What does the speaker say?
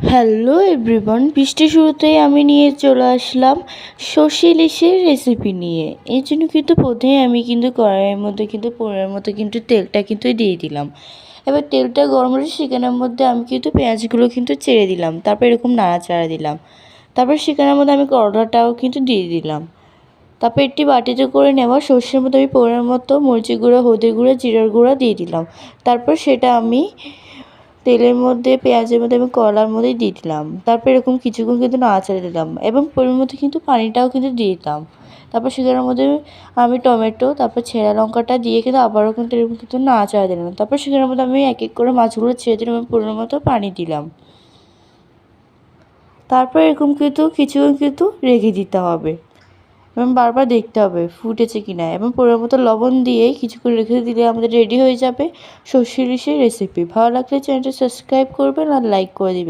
Hello everyone, বৃষ্টির শুরুতেই আমি নিয়ে চলে আসলাম সর্ষে ইলিশের রেসিপি নিয়ে। এই জন্য কিন্তু প্রথমে আমি কিন্তু কড়াইয়ের মধ্যে কিন্তু পরিমাণ মতো কিন্তু তেলটা কিন্তু দিয়ে দিলাম। এবার তেলটা গরম হলে সেখানের মধ্যে আমি কিন্তু পেঁয়াজগুলো কিন্তু ছেড়ে দিলাম, তারপর এরকম নাড়াচাড়া দিলাম। তারপর সেখানের মধ্যে আমি করলাটাও কিন্তু দিয়ে দিলাম। তারপর একটি বাটিতে করে নেওয়া সর্ষের মধ্যে আমি পরিমাণ মতো মরিচের গুঁড়া, হলদের গুঁড়া, জিরার গুঁড়া দিয়ে দিলাম। তারপর সেটা আমি তেলের মধ্যে, পেঁয়াজের মধ্যে এবং কলার মধ্যে দিয়ে দিলাম। তারপর এরকম কিছুক্ষণ কিন্তু নাড়াচাড়া দিলাম এবং পরিমাণ মতো কিন্তু পানিটাও কিন্তু দিয়ে দিলাম। তারপর সেখানের মধ্যে আমি টমেটো, তারপর ছেঁড়া লঙ্কাটা দিয়ে কিন্তু আবারও কিন্তু এরকম কিন্তু নাড়াচাড়া দিলাম। তারপর সেখানের মধ্যে আমি এক এক করে মাছগুলো ছেড়ে দিলাম এবং পরিমাণ মতো পানি দিলাম। তারপর এরকম কিন্তু কিছুক্ষণ কিন্তু রেখে দিতে হবে এবং বারবার দেখতে হবে ফুটেছে কিনা, এবং পরিমাণ মতো লবণ দিয়ে কিছুক্ষণ রেখে দিলে আমাদের রেডি হয়ে যাবে সর্ষে ইলিশের রেসিপি। ভালো লাগলে চ্যানেলটা সাবস্ক্রাইব করবেন আর লাইক করে দিবেন।